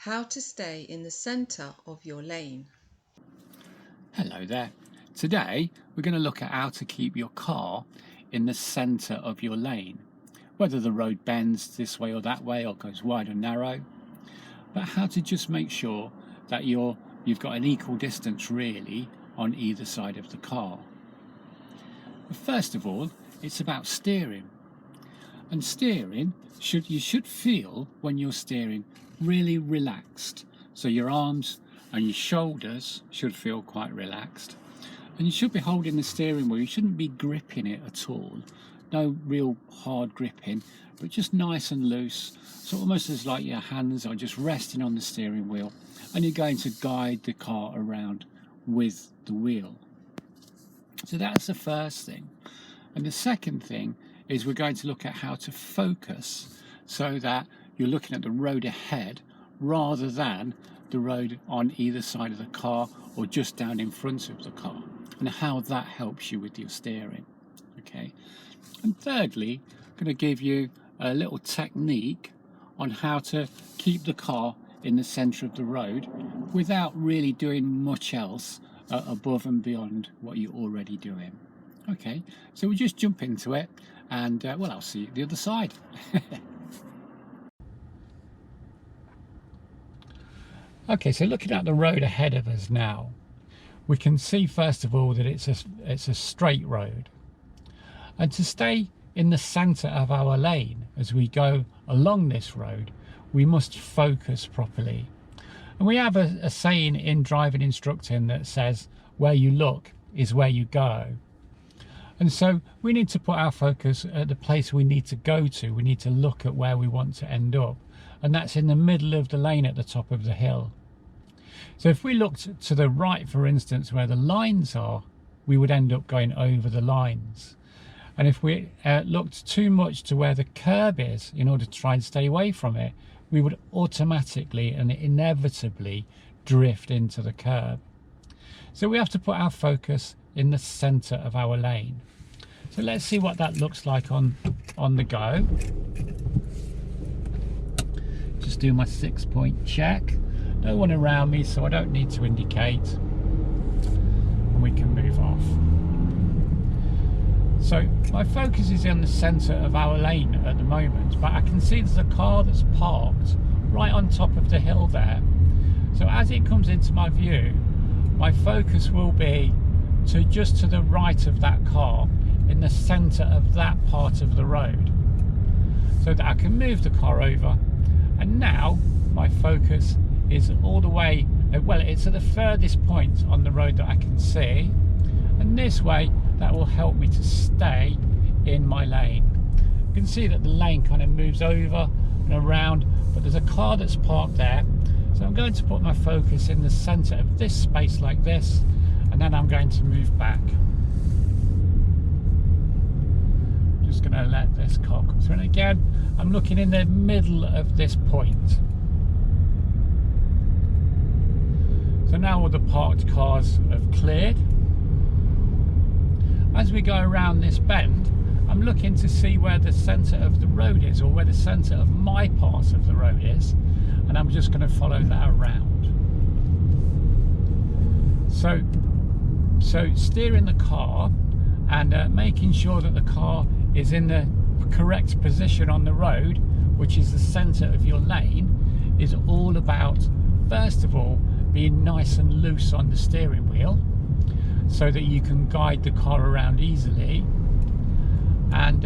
How to stay in the centre of your lane. Hello there. Today we're going to look at how to keep your car in the centre of your lane, whether the road bends this way or that way or goes wide or narrow, but how to just make sure that you've got an equal distance really on either side of the car. But first of all, it's about steering. And steering, you should feel when you're steering really relaxed. So your arms and your shoulders should feel quite relaxed. And you should be holding the steering wheel. You shouldn't be gripping it at all. No real hard gripping, but just nice and loose. So almost as like your hands are just resting on the steering wheel and you're going to guide the car around with the wheel. So that's the first thing. And the second thing is we're going to look at how to focus so that you're looking at the road ahead rather than the road on either side of the car or just down in front of the car, and how that helps you with your steering. Okay. And thirdly, I'm going to give you a little technique on how to keep the car in the centre of the road without really doing much else above and beyond what you're already doing. Okay, so we'll just jump into it and well, I'll see you at the other side. Okay, so looking at the road ahead of us now, we can see first of all that it's a straight road, and to stay in the centre of our lane as we go along this road, we must focus properly. And we have a saying in driving instructing that says, where you look is where you go. And so we need to put our focus at the place we need to go to. We need to look at where we want to end up. And that's in the middle of the lane at the top of the hill. So if we looked to the right, for instance, where the lines are, we would end up going over the lines. And if we looked too much to where the curb is in order to try and stay away from it, we would automatically and inevitably drift into the curb. So we have to put our focus in the centre of our lane. So let's see what that looks like on the go. Just do my 6-point check. No one around me, so I don't need to indicate. And we can move off. So my focus is in the centre of our lane at the moment, but I can see there's a car that's parked right on top of the hill there. So as it comes into my view, my focus will be just to the right of that car in the centre of that part of the road, so that I can move the car over. And now my focus is all the way, well, it's at the furthest point on the road that I can see, and this way that will help me to stay in my lane. You can see that the lane kind of moves over and around, but there's a car that's parked there, so I'm going to put my focus in the centre of this space like this, and then I'm going to move back. Just going to let this car come through, and again I'm looking in the middle of this point. So now all the parked cars have cleared. As we go around this bend, I'm looking to see where the centre of the road is, or where the centre of my part of the road is, and I'm just going to follow that around. So steering the car and making sure that the car is in the correct position on the road, which is the centre of your lane, is all about, first of all, being nice and loose on the steering wheel so that you can guide the car around easily, and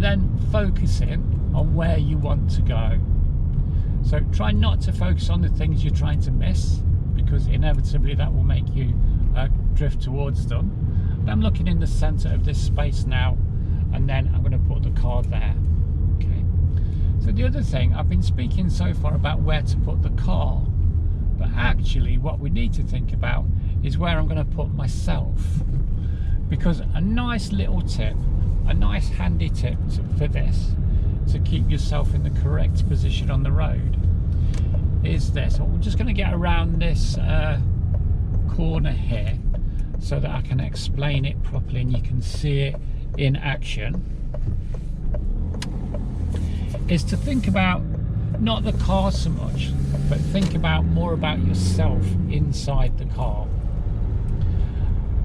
then focusing on where you want to go. So try not to focus on the things you're trying to miss, because inevitably that will make you drift towards them. And I'm looking in the centre of this space now, and then I'm going to put the car there. Okay. So the other thing, I've been speaking so far about where to put the car, but actually what we need to think about is where I'm going to put myself. Because a nice little tip, a nice handy tip for this, to keep yourself in the correct position on the road, is this. So we're just going to get around this corner here so that I can explain it properly and you can see it in action. Is to think about not the car so much, but think about more about yourself inside the car.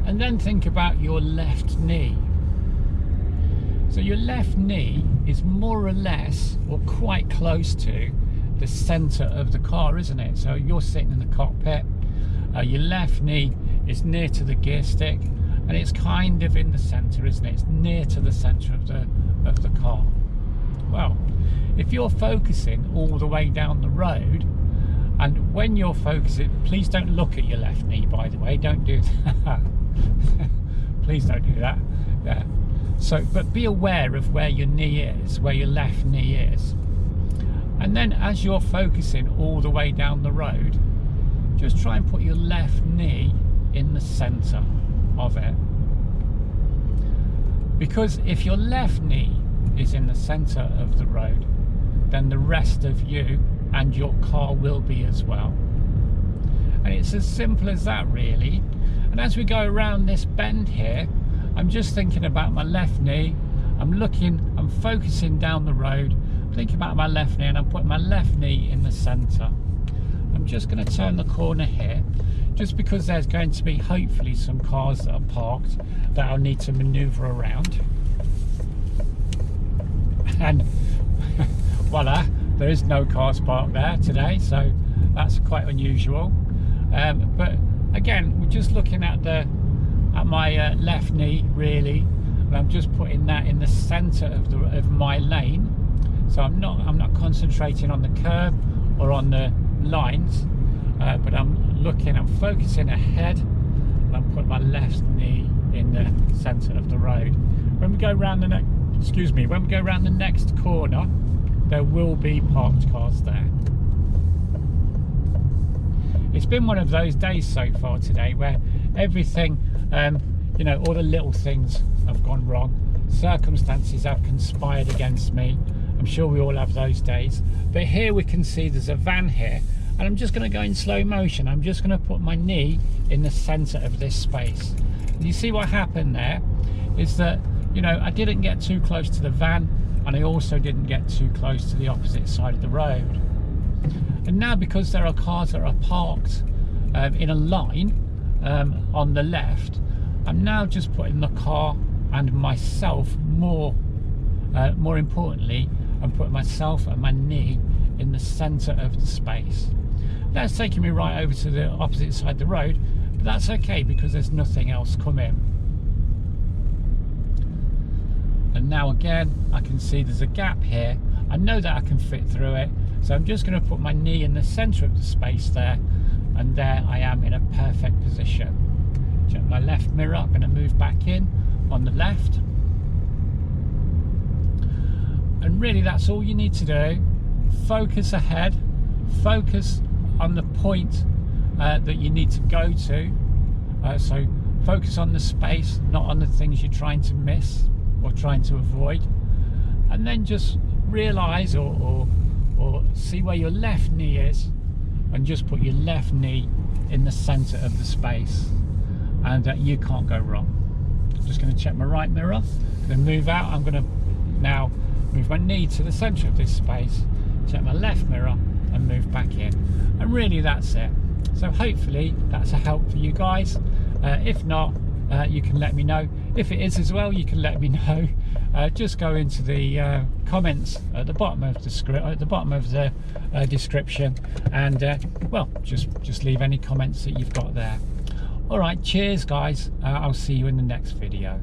And then think about your left knee. So your left knee is more or less, or quite close to, the centre of the car, isn't it? So you're sitting in the cockpit, your left knee is near to the gear stick, and it's kind of in the centre, isn't it? It's near to the centre of the car. Well, if you're focusing all the way down the road, and when you're focusing, please don't look at your left knee, by the way, don't do that. Please don't do that. Yeah. So, but be aware of where your knee is, where your left knee is. And then as you're focusing all the way down the road, just try and put your left knee in the centre of it. Because if your left knee is in the centre of the road, then the rest of you and your car will be as well. And it's as simple as that, really. And as we go around this bend here, I'm just thinking about my left knee. I'm focusing down the road, thinking about my left knee, and I'm putting my left knee in the centre. I'm just going to turn the corner here, just because there's going to be hopefully some cars that are parked that I'll need to manoeuvre around. And voila, there is no cars parked there today, so that's quite unusual. But again, we're just looking at my left knee, really, and I'm just putting that in the centre of my lane. So I'm not concentrating on the curb or on the lines, but I'm focusing ahead, and I'm putting my left knee in the centre of the road. When we go around the next corner, there will be parked cars there. It's been one of those days so far today where everything, you know, all the little things have gone wrong. Circumstances have conspired against me. I'm sure we all have those days. But here we can see there's a van here, and I'm just going to go in slow motion. I'm just going to put my knee in the centre of this space. And you see what happened there is that, you know, I didn't get too close to the van, and I also didn't get too close to the opposite side of the road. And now, because there are cars that are parked in a line on the left, I'm now just putting the car and myself more importantly, I'm putting myself and my knee in the centre of the space. That's taking me right over to the opposite side of the road, but that's okay because there's nothing else coming. And now again, I can see there's a gap here. I know that I can fit through it, so I'm just going to put my knee in the centre of the space there, and there I am in a perfect position. Check my left mirror. I'm going to move back in on the left, and really that's all you need to do. Focus ahead, focus on the point that you need to go to, so focus on the space, not on the things you're trying to miss or trying to avoid, and then just realise or see where your left knee is, and just put your left knee in the centre of the space, and you can't go wrong. I'm just going to check my right mirror, then move out. I'm going to now move my knee to the centre of this space, check my left mirror, and move back in. And really that's it. So hopefully that's a help for you guys. If not, you can let me know. If it is as well, you can let me know. Just go into the comments at the bottom of the description, and well, just leave any comments that you've got there. All right, cheers guys. I'll see you in the next video.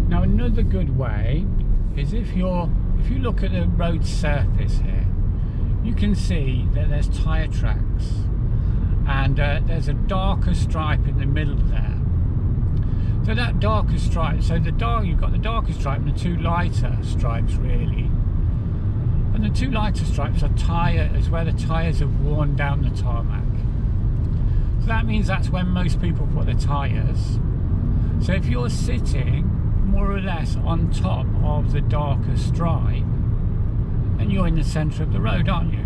Now another good way is if you look at the road surface here, you can see that there's tyre tracks, and there's a darker stripe in the middle there. So that darker stripe, you've got the darker stripe and the two lighter stripes really. And the two lighter stripes is where the tyres have worn down the tarmac. So that means that's when most people put their tyres. So if you're sitting more or less on top of the darker stripe, then you're in the centre of the road, aren't you?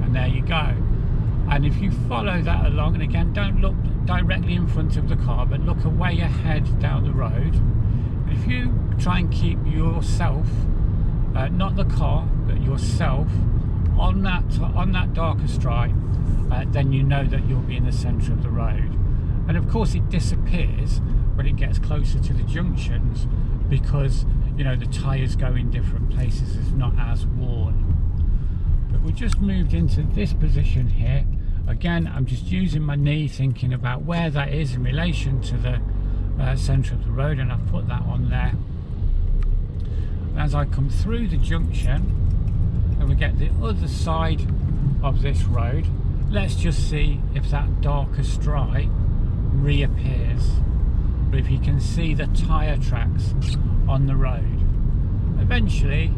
And there you go. And if you follow that along, and again, don't look directly in front of the car, but look away ahead down the road. If you try and keep yourself, not the car, but yourself, on that darker stripe, then you know that you'll be in the centre of the road. And of course it disappears when it gets closer to the junctions, because you know the tyres go in different places, it's not as worn. But we just moved into this position here. Again, I'm just using my knee, thinking about where that is in relation to the centre of the road, and I've put that on there. And as I come through the junction and we get the other side of this road, let's just see if that darker stripe reappears, or if you can see the tyre tracks on the road. Eventually,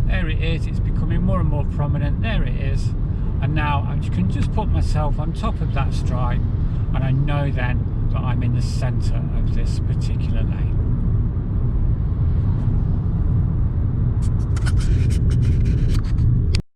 there it is, it's becoming more and more prominent, there it is. And now I can just put myself on top of that stripe, and I know then that I'm in the centre of this particular lane.